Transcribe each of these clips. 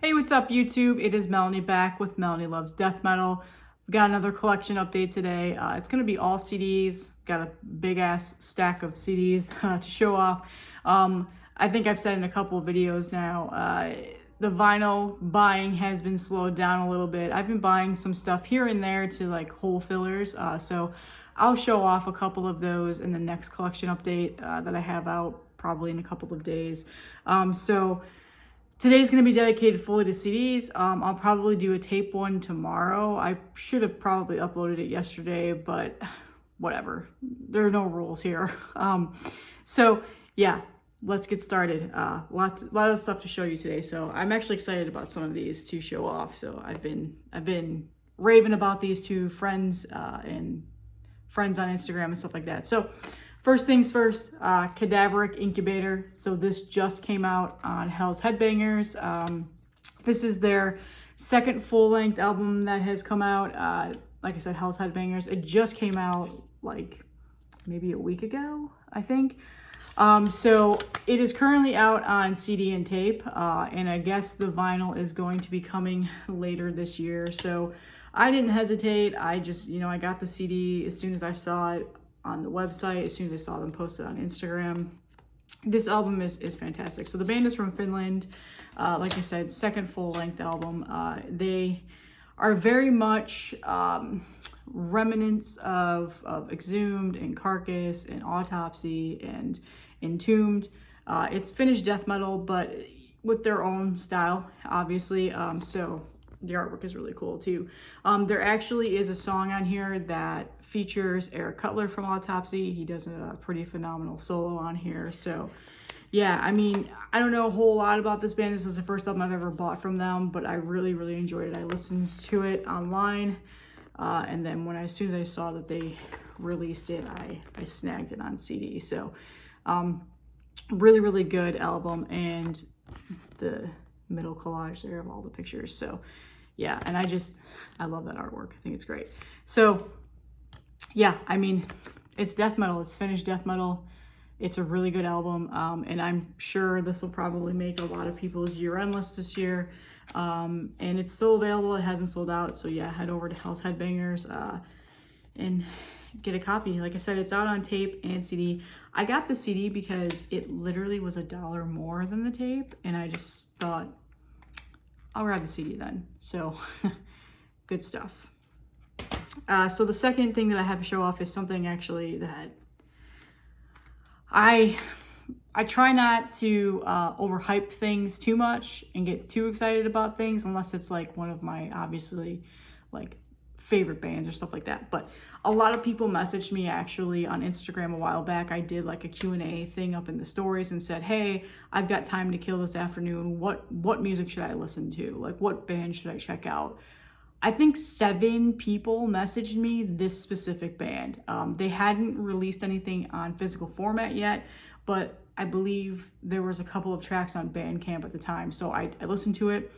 Hey, what's up YouTube? It is Melanie back with Melanie Loves Death Metal. We got another collection update today. It's going to be all CDs. Got a big ass stack of CDs to show off. I think I've said in a couple of videos now, the vinyl buying has been slowed down a little bit. I've been buying some stuff here and there to like hole fillers. So I'll show off a couple of those in the next collection update that I have out probably in a couple of days. Today's going to be dedicated fully to CDs. I'll probably do a tape one tomorrow. I should have probably uploaded it yesterday, but whatever. There are no rules here. Yeah, let's get started. A lot of stuff to show you today. So I'm actually excited about some of these to show off. So I've been raving about these to friends and friends on Instagram and stuff like that. So first things first, Cadaveric Incubator. So this just came out on Hell's Headbangers. This is their second full-length album that has come out. Like I said, Hell's Headbangers. It just came out like maybe a week ago, I think. So it is currently out on CD and tape, and I guess the vinyl is going to be coming later this year. So I didn't hesitate. I just, I got the CD as soon as I saw it on the website, as soon as I saw them posted on Instagram. This album is fantastic. So the band is from Finland. Like I said, second full-length album. They are very much remnants of Exhumed and Carcass and Autopsy and Entombed. It's Finnish death metal, but with their own style, obviously. So the artwork is really cool too. There actually is a song on here that features Eric Cutler from Autopsy. He does a pretty phenomenal solo on here. So yeah, I mean, I don't know a whole lot about this band. This is the first album I've ever bought from them, but I really enjoyed it. I listened to it online, and then as soon as I saw that they released it, I snagged it on CD. So really good album, and the middle collage there of all the pictures. So yeah, and I love that artwork. I think it's great. So yeah, I mean, it's death metal. It's Finnish death metal. It's a really good album, and I'm sure this will probably make a lot of people's year-end list this year. And it's still available. It hasn't sold out. So yeah, head over to Hell's Headbangers and get a copy. Like I said, it's out on tape and CD. I got the CD because it literally was $1 more than the tape, and I just thought, I'll grab the CD then. So good stuff. So the second thing that I have to show off is something actually that I try not to overhype things too much and get too excited about things unless it's like one of my obviously like favorite bands or stuff like that. But a lot of people messaged me actually on Instagram a while back. I did like a Q&A thing up in the stories and said, hey, I've got time to kill this afternoon. What music should I listen to? Like, what band should I check out? I think 7 people messaged me this specific band. They hadn't released anything on physical format yet, but I believe there was a couple of tracks on Bandcamp at the time. So I listened to it,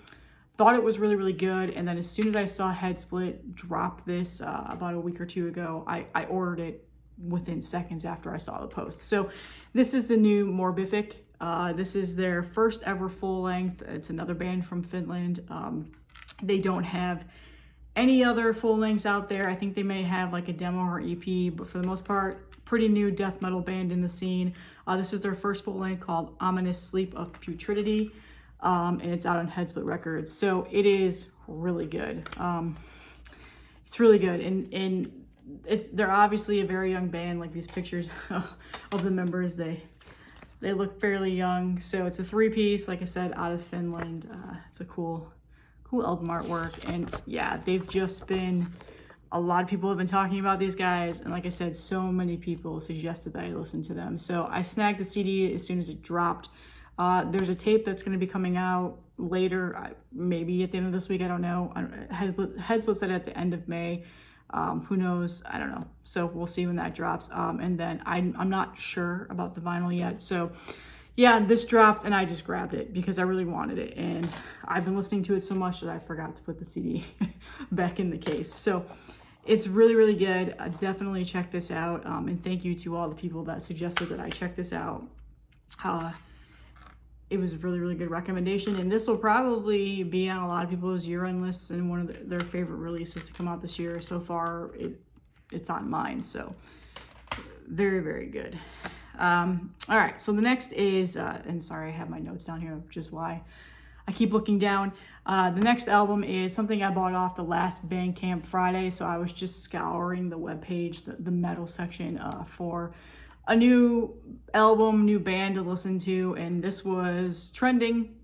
thought it was really good. And then as soon as I saw Headsplit drop this about a week or two ago, I ordered it within seconds after I saw the post. So this is the new Morbific. This is their first ever full length. It's another band from Finland. They don't have any other full lengths out there. I think they may have like a demo or EP, but for the most part, pretty new death metal band in the scene. This is their first full length called Ominous Sleep of Putridity, and it's out on Headsplit Records. So it is really good. It's really good, and they're obviously a very young band. Like these pictures of the members, they look fairly young. So it's a 3-piece, like I said, out of Finland. It's a cool album artwork, and yeah, they've just been, a lot of people have been talking about these guys, and like I said, so many people suggested that I listen to them. So I snagged the CD as soon as it dropped. There's a tape that's going to be coming out later, maybe at the end of this week, I don't know. Headsplit said at the end of May. Who knows? I don't know. So we'll see when that drops. And then I'm not sure about the vinyl yet. So yeah, this dropped and I just grabbed it because I really wanted it. And I've been listening to it so much that I forgot to put the CD back in the case. So it's really good. Definitely check this out. And thank you to all the people that suggested that I check this out. it was a really, really good recommendation. And this will probably be on a lot of people's year-end lists and one of their favorite releases to come out this year. So far, it's on mine. So very, very good. All right, so the next is, and sorry, I have my notes down here, which is why I keep looking down. The next album is something I bought off the last Bandcamp Friday. So I was just scouring the webpage, the metal section, for a new album, new band to listen to, and this was trending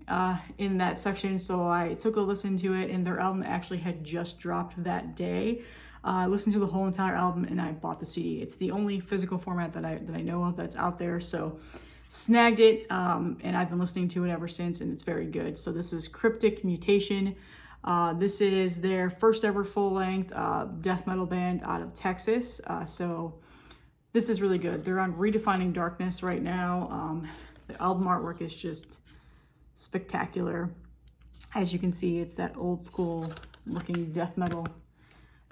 in that section, so I took a listen to it, and their album actually had just dropped that day. I listened to the whole entire album, and I bought the CD. It's the only physical format that I know of that's out there, so snagged it, and I've been listening to it ever since, and it's very good. So this is Cryptic Mutation. This is their first ever full-length death metal band out of Texas, so this is really good. They're on Redefining Darkness right now. The album artwork is just spectacular. As you can see, it's that old school looking death metal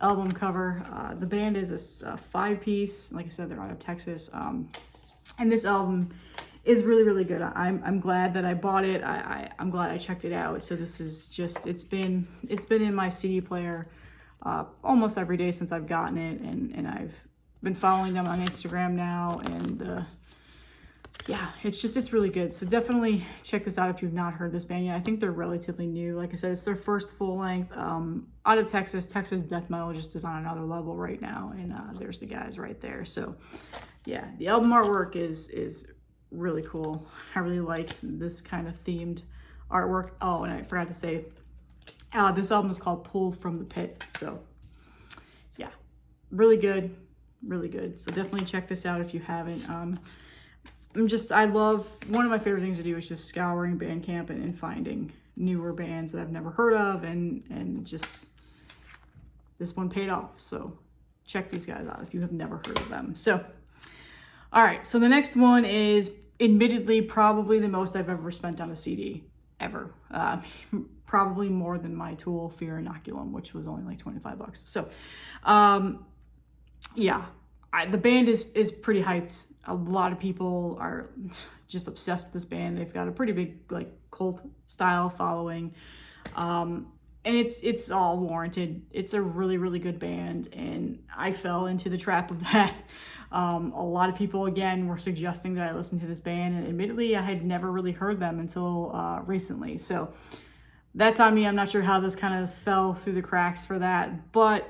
album cover. The band is a 5-piece. Like I said, they're out of Texas. And this album is really, really good. I'm glad that I bought it. I'm glad I checked it out. So this is just, it's been in my CD player almost every day since I've gotten it, and I've been following them on Instagram now, and yeah, it's really good. So definitely check this out if you've not heard this band yet. I think they're relatively new. Like I said, it's their first full length out of Texas. Texas death metal just is on another level right now, and there's the guys right there. So yeah, the album artwork is really cool. I really like this kind of themed artwork. Oh, and I forgot to say, this album is called Pulled from the Pit. So yeah, really good. Really good. So definitely check this out if you haven't. I love, one of my favorite things to do is just scouring Bandcamp and finding newer bands that I've never heard of, and just this one paid off. So check these guys out if you have never heard of them. So all right, so the next one is admittedly probably the most I've ever spent on a CD ever. Probably more than my Tool Fear Inoculum, which was only like $25. So yeah, the band is pretty hyped. A lot of people are just obsessed with this band. They've got a pretty big like cult style following, and it's all warranted. It's a really, really good band, and I fell into the trap of that. A lot of people again were suggesting that I listen to this band, and admittedly I had never really heard them until recently. So that's on me. I'm not sure how this kind of fell through the cracks for that, but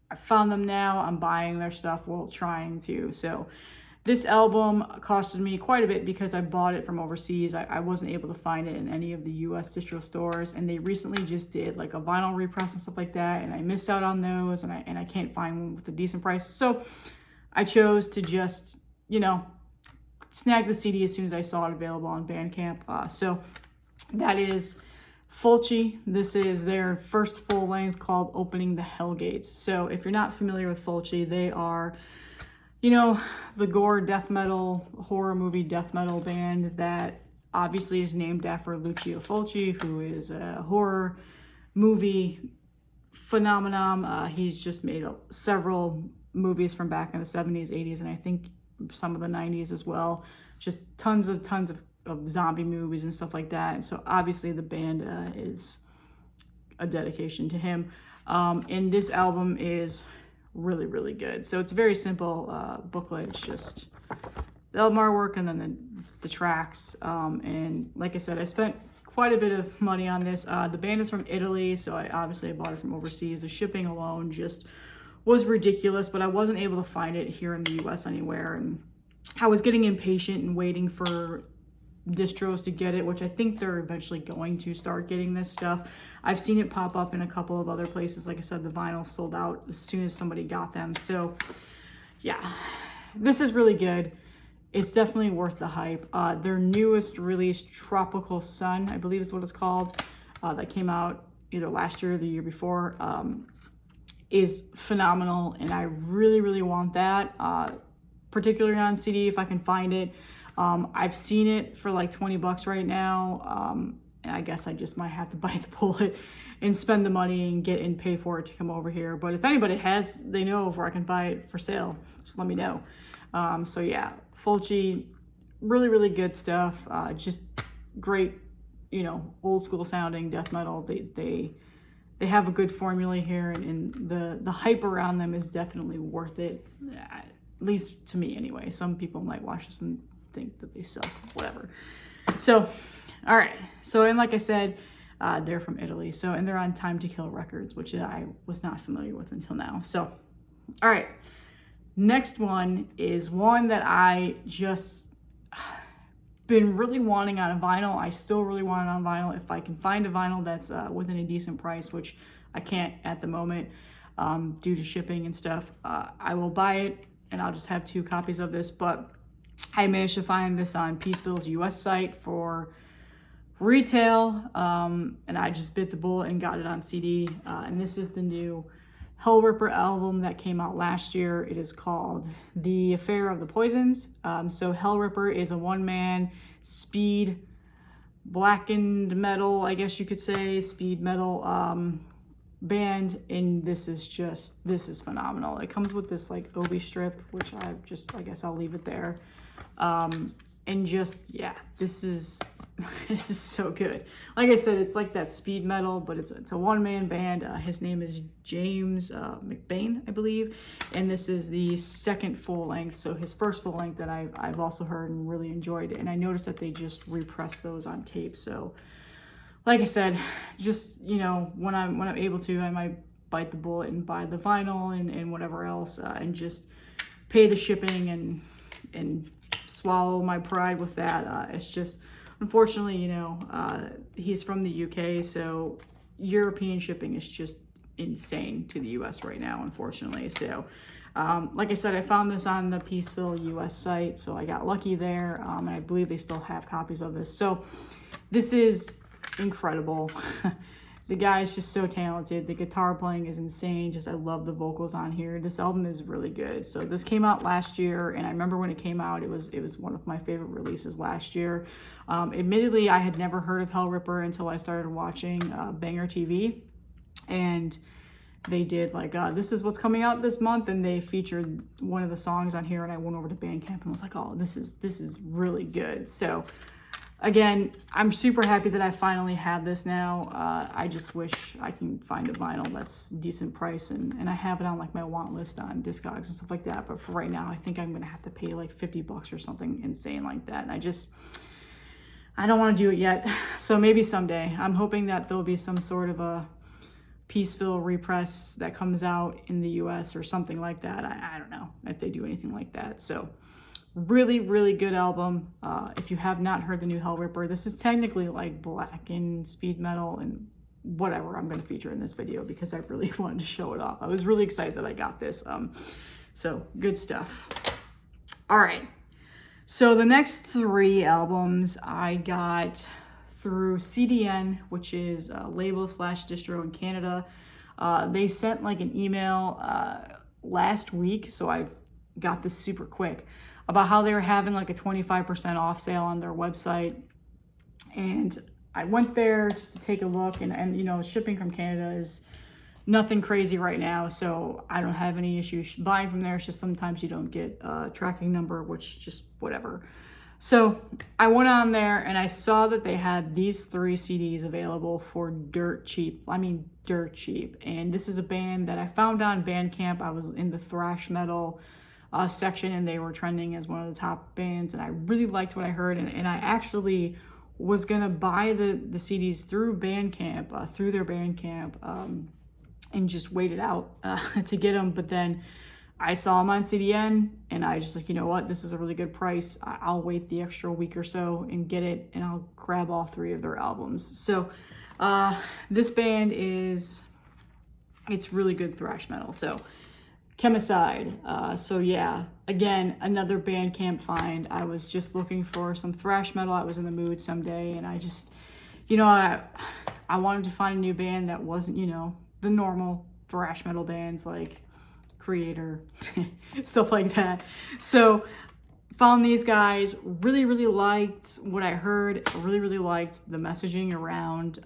I found them now. I'm buying their stuff, well, trying to. So this album costed me quite a bit because I bought it from overseas. I wasn't able to find it in any of the US distro stores, and they recently just did like a vinyl repress and stuff like that, and I missed out on those, and I can't find one with a decent price. So I chose to just, snag the CD as soon as I saw it available on Bandcamp. So that is Fulchi. This is their first full length called Opening the Hellgates. So if you're not familiar with Fulchi, they are, the gore death metal, horror movie death metal band that obviously is named after Lucio Fulci, who is a horror movie phenomenon. He's just made several movies from back in the 70s, 80s, and I think some of the 90s as well. Just tons of zombie movies and stuff like that. And so obviously the band is a dedication to him. And this album is really, really good. So it's a very simple booklet. It's just the album artwork and then the tracks. And like I said, I spent quite a bit of money on this. The band is from Italy, so I bought it from overseas. The shipping alone just was ridiculous, but I wasn't able to find it here in the US anywhere. And I was getting impatient and waiting for distros to get it, which I think they're eventually going to start getting this stuff. I've seen it pop up in a couple of other places. Like I said, the vinyl sold out as soon as somebody got them. So yeah, this is really good. It's definitely worth the hype. Their newest release, Tropical Sun, I believe is what it's called, that came out either last year or the year before, is phenomenal, and I really, really want that, particularly on CD if I can find it. I've seen it for like $20 right now, and I guess I just might have to bite the bullet and spend the money and pay for it to come over here. But if anybody they know of where I can buy it for sale, just let me know. So yeah, Fulci, really, really good stuff. Just great, you know, old school sounding death metal. They have a good formula here, and the hype around them is definitely worth it, at least to me anyway. Some people might watch this and think that they suck, whatever. So, all right. So, and like I said, they're from Italy. So, and they're on Time to Kill Records, which I was not familiar with until now. So, all right. Next one is one that I just been really wanting on a vinyl. I still really want it on vinyl. If I can find a vinyl that's within a decent price, which I can't at the moment due to shipping and stuff, I will buy it, and I'll just have 2 copies of this. But I managed to find this on Peaceville's US site for retail, and I just bit the bullet and got it on CD. And this is the new Hellripper album that came out last year. It is called The Affair of the Poisons. So Hellripper is a one-man speed blackened metal, I guess you could say, speed metal band, and this is phenomenal. It comes with this like obi strip, which I guess I'll leave it there. And just, yeah, this is so good. Like I said, it's like that speed metal, but it's a one-man band. His name is James McBain, I believe, and this is the second full length. So his first full length that I've also heard and really enjoyed, and I noticed that they just repressed those on tape. So, like I said, just, you know, when I'm able to, I might bite the bullet and buy the vinyl and whatever else, and just pay the shipping and swallow my pride with that. It's just, unfortunately, you know, he's from the UK, so European shipping is just insane to the US right now, unfortunately. So, like I said, I found this on the Peaceville US site, so I got lucky there, and I believe they still have copies of this. So, this is incredible. The guy is just so talented. The guitar playing is insane. Just, I love the vocals on here. This album is really good. So this came out last year, and I remember when it came out, it was one of my favorite releases last year. Admittedly, I had never heard of Hellripper until I started watching Banger TV, and they did like, this is what's coming out this month, and they featured one of the songs on here, and I went over to Bandcamp and was like, oh, this is really good. So, again, I'm super happy that I finally have this now. I just wish I can find a vinyl that's decent price, and I have it on like my want list on Discogs and stuff like that. But for right now, I think I'm gonna have to pay like $50 or something insane like that. And I don't want to do it yet. So maybe someday. I'm hoping that there'll be some sort of a Peaceville repress that comes out in the US or something like that. I don't know if they do anything like that. So, really, really good album. If you have not heard the new Hellripper, this is technically like black and speed metal and whatever I'm going to feature in this video because I really wanted to show it off. I was really excited that I got this. So good stuff. All right. So the next 3 albums I got through CDN, which is a label/distro in Canada. They sent like an email last week, so I got this super quick, about how they were having like a 25% off sale on their website. And I went there just to take a look, and you know, shipping from Canada is nothing crazy right now, so I don't have any issues buying from there. It's just sometimes you don't get a tracking number, which just whatever. So I went on there and I saw that they had these 3 CDs available for dirt cheap. I mean, dirt cheap. And this is a band that I found on Bandcamp. I was in the thrash metal section, and they were trending as one of the top bands, and I really liked what I heard, and I actually was gonna buy the CDs through Bandcamp, through their Bandcamp, and just wait it out to get them. But then I saw them on CDN, and I just like, you know what, this is a really good price. I'll wait the extra week or so and get it, and I'll grab all 3 of their albums. So this band it's really good thrash metal. So Chemicide. So yeah, again, another Bandcamp find. I was just looking for some thrash metal. I was in the mood someday, and I just, you know, I wanted to find a new band that wasn't, you know, the normal thrash metal bands like Creator, stuff like that. So found these guys, really, really liked what I heard, really, really liked the messaging around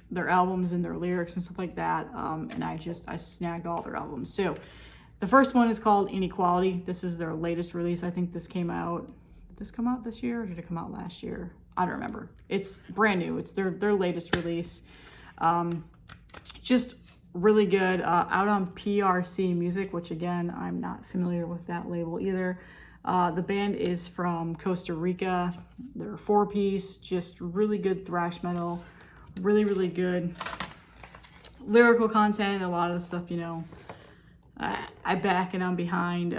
their albums and their lyrics and stuff like that, and I snagged all their albums. So the first one is called Inequality. This is their latest release. I think this came out, did this come out this year or did it come out last year? I don't remember. It's brand new. It's their latest release. Just really good. Out on PRC Music, which again, I'm not familiar with that label either. The band is from Costa Rica. They're a 4-piece, just really good thrash metal. Really, really good lyrical content. A lot of the stuff, you know, I back and I'm behind.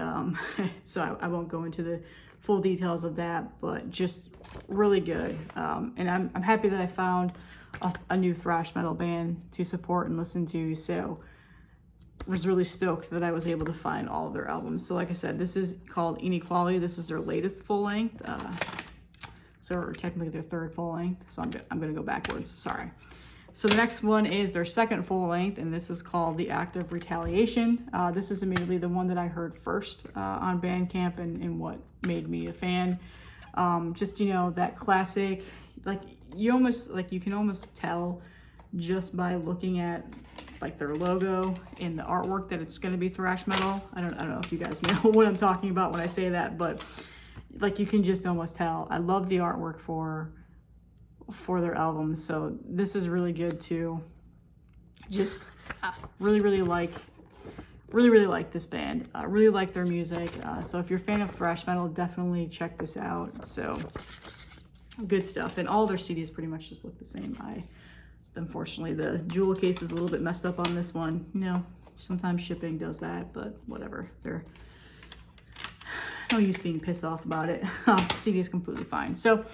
So I won't go into the full details of that, but just really good. And I'm happy that I found a new thrash metal band to support and listen to. So was really stoked that I was able to find all of their albums. So like I said, this is called Inequality. This is their latest full length. So technically their third full length. So I'm gonna go backwards, sorry. So the next one is their second full length, and this is called The Act of Retaliation. This is immediately the one that I heard first on Bandcamp and what made me a fan. Just, you know, that classic, like you can almost tell just by looking at like their logo and the artwork that it's going to be thrash metal. I don't know if you guys know what I'm talking about when I say that, but like you can just almost tell. I love the artwork for their albums, so this is really good too. Just really like this band. Really like their music. So if you're a fan of thrash metal, definitely check this out. So good stuff, and all their CDs pretty much just look the same. Unfortunately, the jewel case is a little bit messed up on this one. You know, sometimes shipping does that, but whatever. They're no use being pissed off about it. CD is completely fine. So,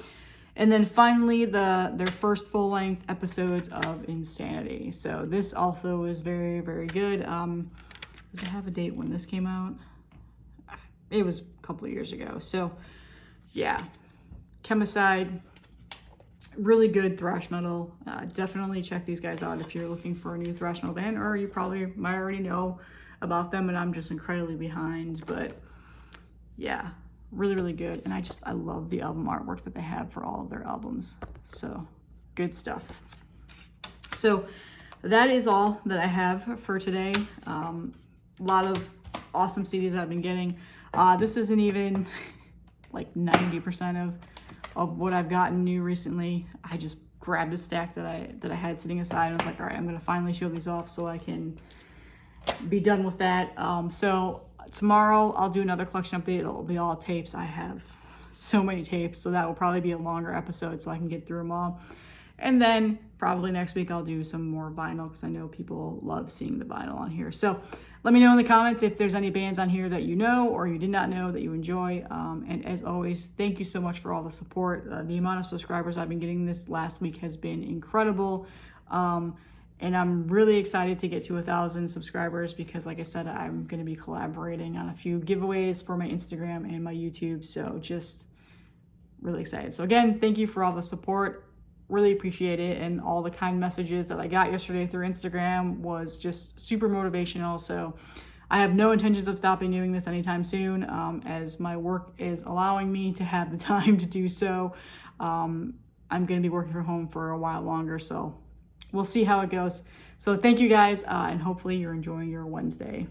and then finally, their first full-length episodes of Insanity. So this also is very, very good. Does it have a date when this came out? It was a couple of years ago. So yeah, Chemicide, really good thrash metal. Definitely check these guys out if you're looking for a new thrash metal band, or you probably might already know about them and I'm just incredibly behind. But yeah, really good. And I love the album artwork that they have for all of their albums. So good stuff. So that is all that I have for today. A lot of awesome CDs I've been getting. This isn't even like 90% of what I've gotten new recently. I just grabbed a stack that I had sitting aside and was like, all right, I'm gonna finally show these off so I can be done with that. So tomorrow I'll do another collection update. It'll be all tapes. I have so many tapes, so that will probably be a longer episode so I can get through them all. And then probably next week I'll do some more vinyl because I know people love seeing the vinyl on here. So let me know in the comments if there's any bands on here that you know or you did not know that you enjoy. And as always, thank you so much for all the support. The amount of subscribers I've been getting this last week has been incredible. And I'm really excited to get to 1,000 subscribers because, like I said, I'm going to be collaborating on a few giveaways for my Instagram and my YouTube. So just really excited. So again, thank you for all the support. Really appreciate it. And all the kind messages that I got yesterday through Instagram was just super motivational. So I have no intentions of stopping doing this anytime soon, as my work is allowing me to have the time to do so. I'm going to be working from home for a while longer, so we'll see how it goes. So thank you guys, and hopefully you're enjoying your Wednesday.